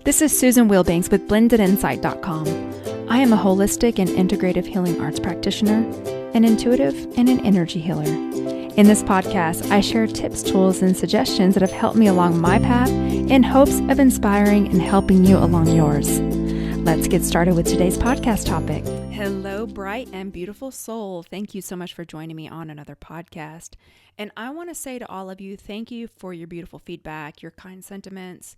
This is Susan Wilbanks with blendedinsight.com. I am a holistic and integrative healing arts practitioner, an intuitive, and an energy healer. In this podcast, I share tips, tools, and suggestions that have helped me along my path in hopes of inspiring and helping you along yours. Let's get started with today's podcast topic. Hello, bright and beautiful soul. Thank you so much for joining me on another podcast. And I want to say to all of you, thank you for your beautiful feedback, your kind sentiments.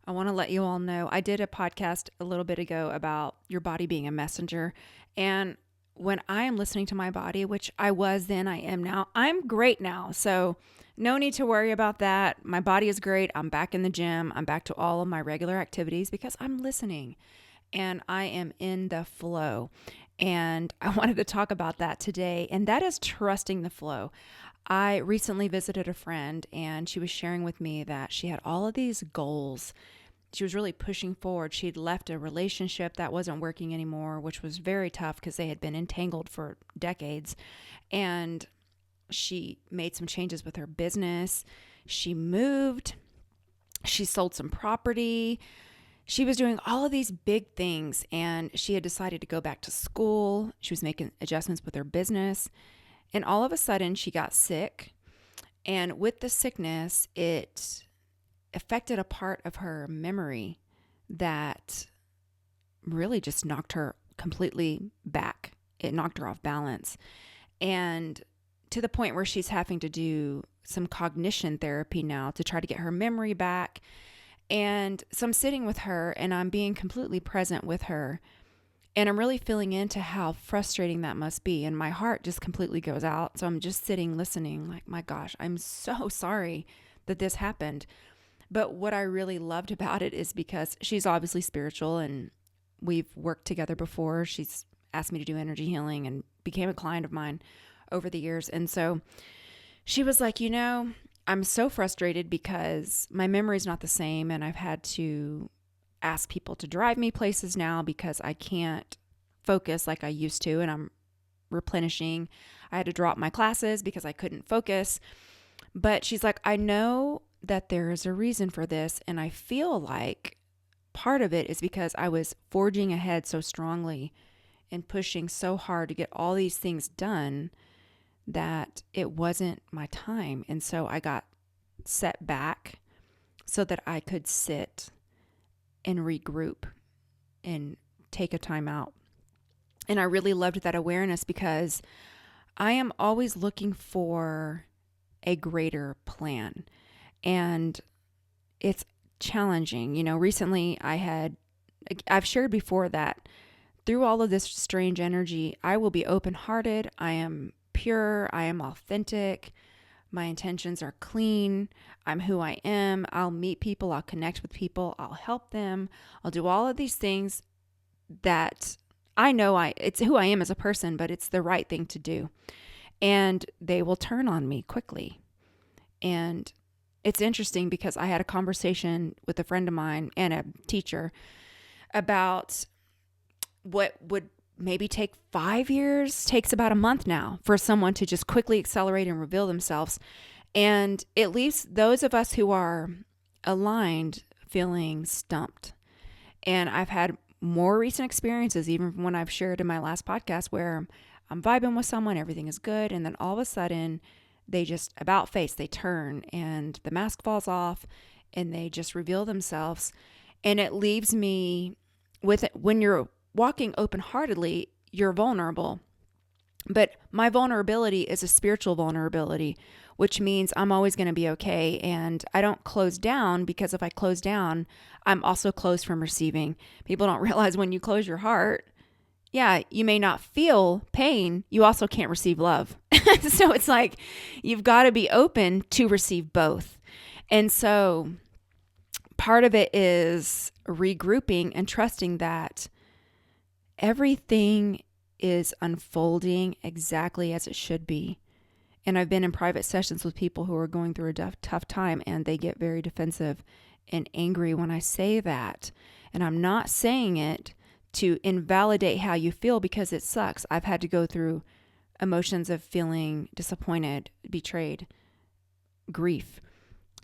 I want to let you all know I did a podcast a little bit ago about your body being a messenger. And when I am listening to my body, which I was then, I am now, I'm great now. So no need to worry about that. My body is great. I'm back in the gym. I'm back to all of my regular activities because I'm listening and I am in the flow. And I wanted to talk about that today. And that is trusting the flow. I recently visited a friend and she was sharing with me that she had all of these goals. She was really pushing forward. She'd left a relationship that wasn't working anymore, which was very tough because they had been entangled for decades. And she made some changes with her business. She moved. She sold some property. She was doing all of these big things, and she had decided to go back to school. She was making adjustments with her business. And all of a sudden, she got sick. And with the sickness, it affected a part of her memory that really just knocked her completely back. It knocked her off balance. And to the point where she's having to do some cognition therapy now to try to get her memory back. And so I'm sitting with her and I'm being completely present with her. And I'm really feeling into how frustrating that must be. And my heart just completely goes out. So I'm just sitting, listening, like, my gosh, I'm so sorry that this happened. But what I really loved about it is because she's obviously spiritual and we've worked together before. She's asked me to do energy healing and became a client of mine over the years. And so she was like, I'm so frustrated because my memory is not the same. And I've had to ask people to drive me places now because I can't focus like I used to. And I'm replenishing. I had to drop my classes because I couldn't focus. But she's like, I know that there is a reason for this. And I feel like part of it is because I was forging ahead so strongly and pushing so hard to get all these things done that it wasn't my time. And so I got set back so that I could sit and regroup and take a time out. And I really loved that awareness because I am always looking for a greater plan. And it's challenging. Recently I've shared before that through all of this strange energy, I will be open-hearted. I am pure. I am authentic. My intentions are clean. I'm who I am. I'll meet people. I'll connect with people. I'll help them. I'll do all of these things that I know it's who I am as a person, but it's the right thing to do. And they will turn on me quickly. And it's interesting because I had a conversation with a friend of mine and a teacher about what would maybe take 5 years, takes about a month now for someone to just quickly accelerate and reveal themselves. And it leaves those of us who are aligned feeling stumped. And I've had more recent experiences, even from when I've shared in my last podcast, where I'm vibing with someone, everything is good. And then all of a sudden, they just about face, they turn and the mask falls off and they just reveal themselves. And it leaves me with it. When you're walking open-heartedly, you're vulnerable. But my vulnerability is a spiritual vulnerability, which means I'm always going to be okay. And I don't close down because if I close down, I'm also closed from receiving. People don't realize when you close your heart, you may not feel pain. You also can't receive love. So it's like you've got to be open to receive both. And so part of it is regrouping and trusting that everything is unfolding exactly as it should be. And I've been in private sessions with people who are going through a tough time and they get very defensive and angry when I say that. And I'm not saying it to invalidate how you feel because it sucks. I've had to go through emotions of feeling disappointed, betrayed, grief,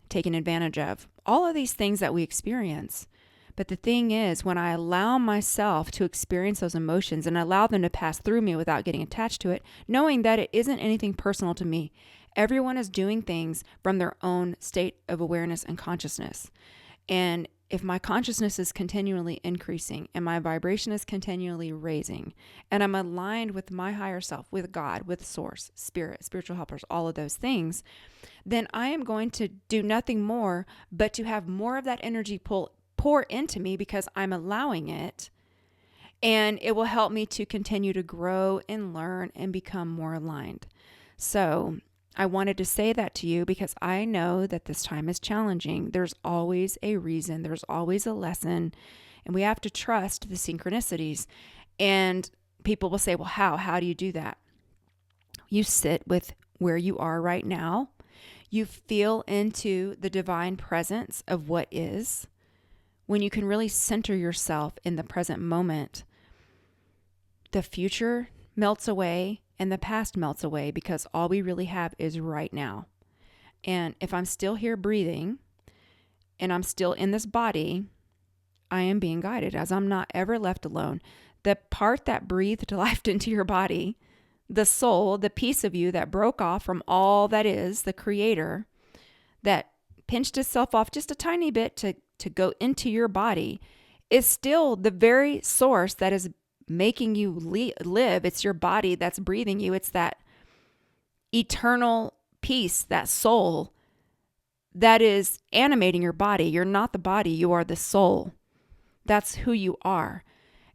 taken advantage of, all of these things that we experience. But the thing is, when I allow myself to experience those emotions and allow them to pass through me without getting attached to it, knowing that it isn't anything personal to me, everyone is doing things from their own state of awareness and consciousness. And if my consciousness is continually increasing and my vibration is continually raising, and I'm aligned with my higher self, with God, with Source, Spirit, spiritual helpers, all of those things, then I am going to do nothing more but to have more of that energy pour into me because I'm allowing it. And it will help me to continue to grow and learn and become more aligned. So I wanted to say that to you because I know that this time is challenging. There's always a reason. There's always a lesson. And we have to trust the synchronicities. And people will say, well, how do you do that? You sit with where you are right now. You feel into the divine presence of what is. When you can really center yourself in the present moment, the future melts away and the past melts away because all we really have is right now. And if I'm still here breathing and I'm still in this body, I am being guided as I'm not ever left alone. The part that breathed life into your body, the soul, the piece of you that broke off from all that is, the creator, that pinched itself off just a tiny bit to go into your body, is still the very source that is making you live. It's your body that's breathing you. It's that eternal piece, that soul that is animating your body. You're not the body, you are the soul. That's who you are.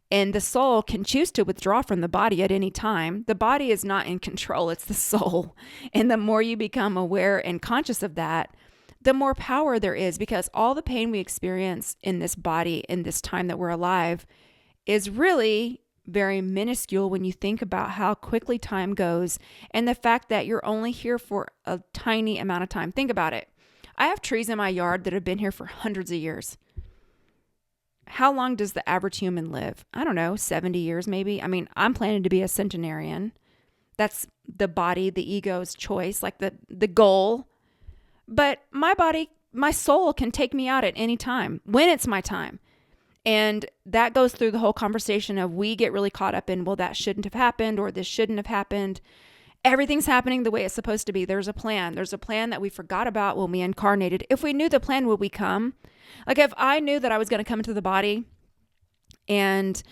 And the soul can choose to withdraw from the body at any time. The body is not in control, it's the soul. And the more you become aware and conscious of that, the more power there is, because all the pain we experience in this body, in this time that we're alive, is really very minuscule when you think about how quickly time goes and the fact that you're only here for a tiny amount of time. Think about it. I have trees in my yard that have been here for hundreds of years. How long does the average human live? I don't know, 70 years maybe. I mean, I'm planning to be a centenarian. That's the body, the ego's choice, like the goal. But my body, my soul can take me out at any time when it's my time. And that goes through the whole conversation of we get really caught up in, well, that shouldn't have happened or this shouldn't have happened. Everything's happening the way it's supposed to be. There's a plan. There's a plan that we forgot about when we incarnated. If we knew the plan, would we come? Like if I knew that I was going to come into the body and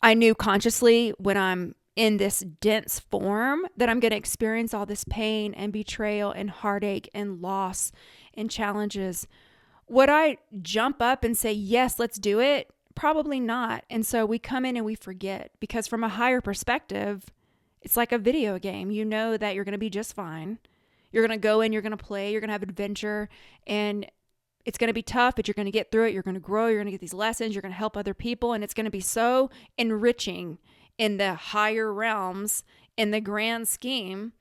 I knew consciously when I'm in this dense form that I'm going to experience all this pain and betrayal and heartache and loss and challenges, would I jump up and say, yes, let's do it? Probably not. And so we come in and we forget, because from a higher perspective, it's like a video game. You know that you're going to be just fine. You're going to go in, you're going to play, you're going to have adventure, and it's going to be tough, but you're going to get through it. You're going to grow. You're going to get these lessons. You're going to help other people. And it's going to be so enriching in the higher realms, in the grand scheme.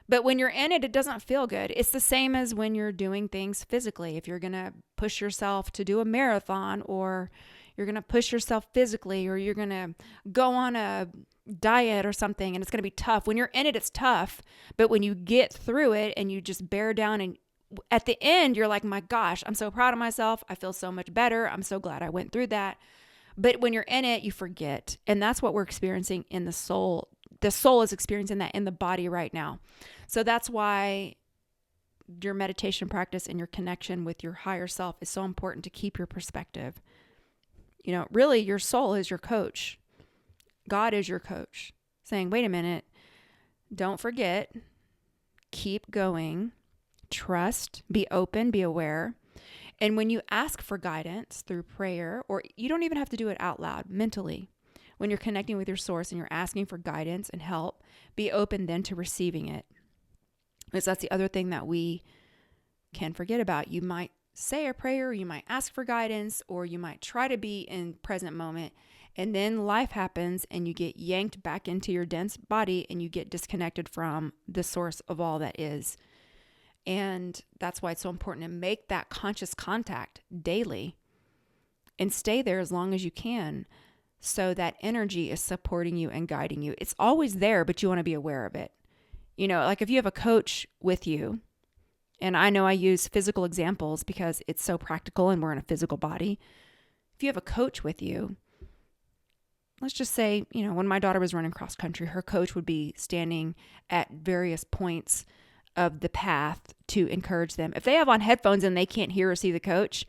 But when you're in it, it doesn't feel good. It's the same as when you're doing things physically. If you're going to push yourself to do a marathon, or you're going to push yourself physically, or you're going to go on a diet or something, and it's going to be tough. When you're in it, it's tough. But when you get through it and you just bear down, and at the end, you're like, my gosh, I'm so proud of myself. I feel so much better. I'm so glad I went through that. But when you're in it, you forget. And that's what we're experiencing in the soul. The soul is experiencing that in the body right now. So that's why your meditation practice and your connection with your higher self is so important, to keep your perspective. You know, really, your soul is your coach. God is your coach, saying, wait a minute, don't forget, keep going, trust, be open, be aware. And when you ask for guidance through prayer, or you don't even have to do it out loud, mentally, when you're connecting with your source and you're asking for guidance and help, be open then to receiving it. Because that's the other thing that we can forget about. You might say a prayer, you might ask for guidance, or you might try to be in present moment, and then life happens and you get yanked back into your dense body and you get disconnected from the source of all that is. And that's why it's so important to make that conscious contact daily and stay there as long as you can, so that energy is supporting you and guiding you. It's always there, but you want to be aware of it. You know, like if you have a coach with you, and I know I use physical examples because it's so practical and we're in a physical body. if you have a coach with you, let's just say, when my daughter was running cross country, her coach would be standing at various points of the path to encourage them. If they have on headphones and they can't hear or see the coach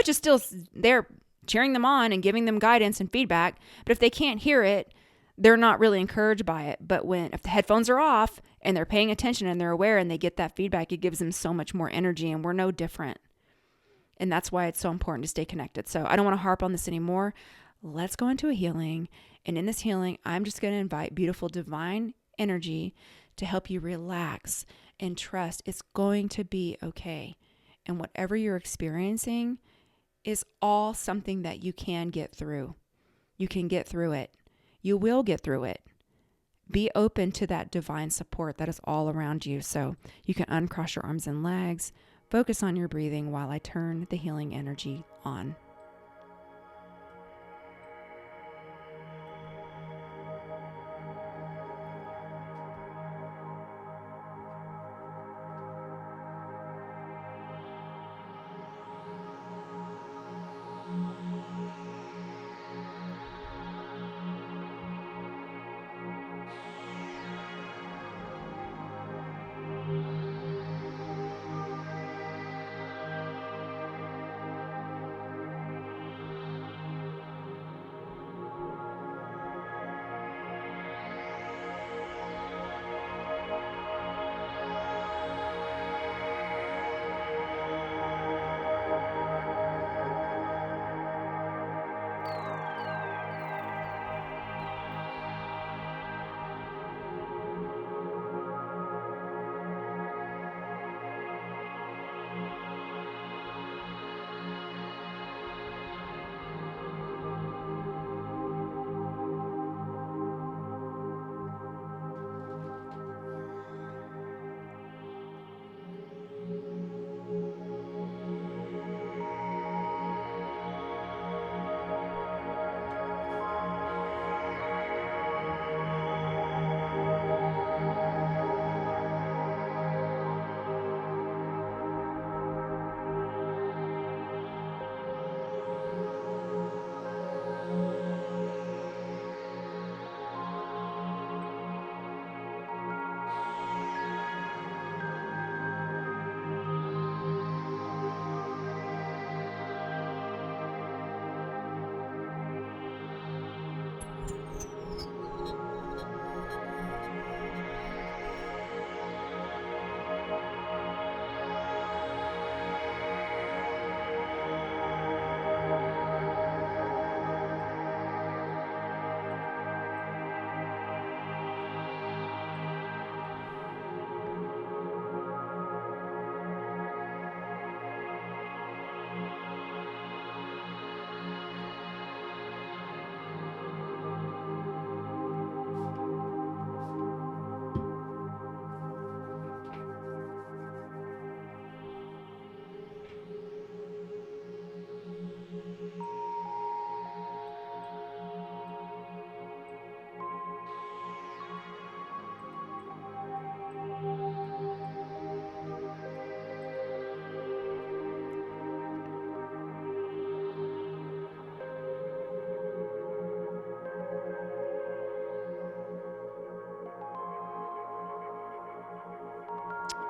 is still there cheering them on and giving them guidance and feedback. But if they can't hear it, they're not really encouraged by it. But if the headphones are off and they're paying attention and they're aware and they get that feedback, it gives them so much more energy, and we're no different. And that's why it's so important to stay connected. So I don't want to harp on this anymore. Let's go into a healing. And in this healing, I'm just going to invite beautiful divine energy to help you relax and trust it's going to be okay. And whatever you're experiencing is all something that you can get through. You can get through it. You will get through it. Be open to that divine support that is all around you. So you can uncross your arms and legs, focus on your breathing while I turn the healing energy on.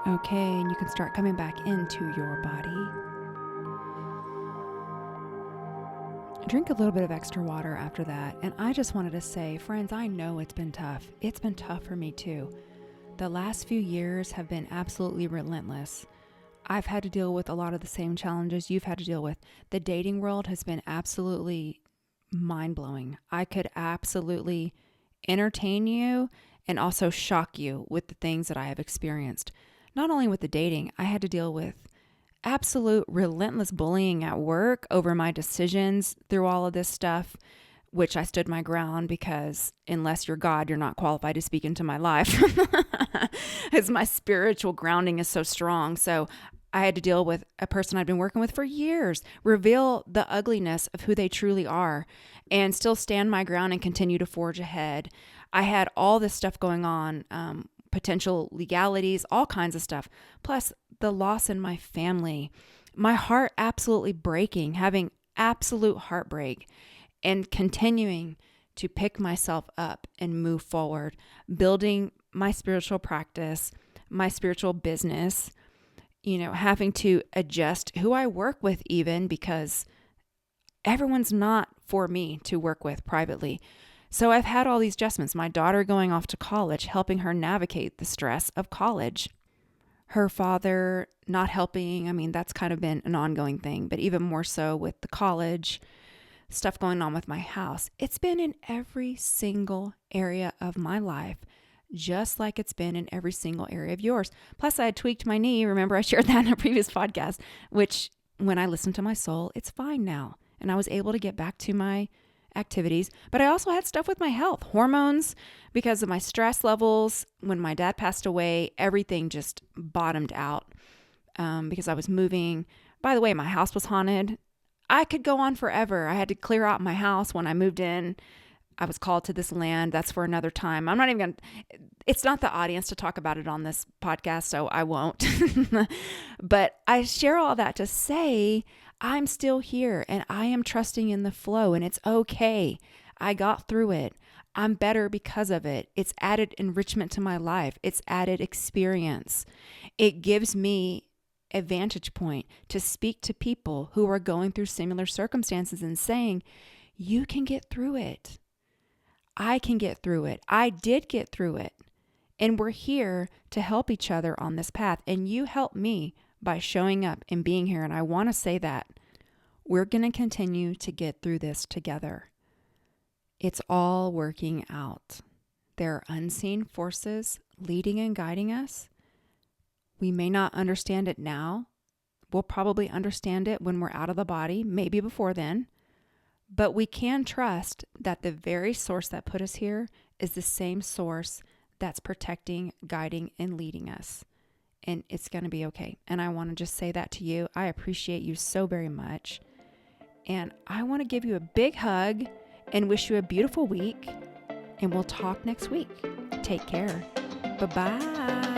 Okay, and you can start coming back into your body. Drink a little bit of extra water after that. And I just wanted to say, friends, I know it's been tough. It's been tough for me too. The last few years have been absolutely relentless. I've had to deal with a lot of the same challenges you've had to deal with. The dating world has been absolutely mind-blowing. I could absolutely entertain you and also shock you with the things that I have experienced. Not only with the dating, I had to deal with absolute relentless bullying at work over my decisions through all of this stuff, which I stood my ground because unless you're God, you're not qualified to speak into my life as my spiritual grounding is so strong. So I had to deal with a person I'd been working with for years, reveal the ugliness of who they truly are, and still stand my ground and continue to forge ahead. I had all this stuff going on, potential legalities, all kinds of stuff. Plus the loss in my family, my heart absolutely breaking, having absolute heartbreak and continuing to pick myself up and move forward, building my spiritual practice, my spiritual business, having to adjust who I work with even because everyone's not for me to work with privately. So I've had all these adjustments. My daughter going off to college, helping her navigate the stress of college. Her father not helping. I mean, that's kind of been an ongoing thing, but even more so with the college stuff going on with my house. It's been in every single area of my life, just like it's been in every single area of yours. Plus, I had tweaked my knee. Remember, I shared that in a previous podcast, which when I listened to my soul, it's fine now. And I was able to get back to my activities. But I also had stuff with my health, hormones, because of my stress levels. When my dad passed away, everything just bottomed out because I was moving. By the way, my house was haunted. I could go on forever. I had to clear out my house when I moved in. I was called to this land. That's for another time. I'm not even going to, it's not the audience to talk about it on this podcast, so I won't. But I share all that to say I'm still here and I am trusting in the flow and it's okay. I got through it. I'm better because of it. It's added enrichment to my life. It's added experience. It gives me a vantage point to speak to people who are going through similar circumstances and saying, you can get through it. I can get through it. I did get through it. And we're here to help each other on this path. And you help me by showing up and being here. And I want to say that we're going to continue to get through this together. It's all working out. There are unseen forces leading and guiding us. We may not understand it now. We'll probably understand it when we're out of the body, maybe before then. But we can trust that the very source that put us here is the same source that's protecting, guiding, and leading us. And it's going to be okay. And I want to just say that to you. I appreciate you so very much. And I want to give you a big hug and wish you a beautiful week. And we'll talk next week. Take care. Bye-bye.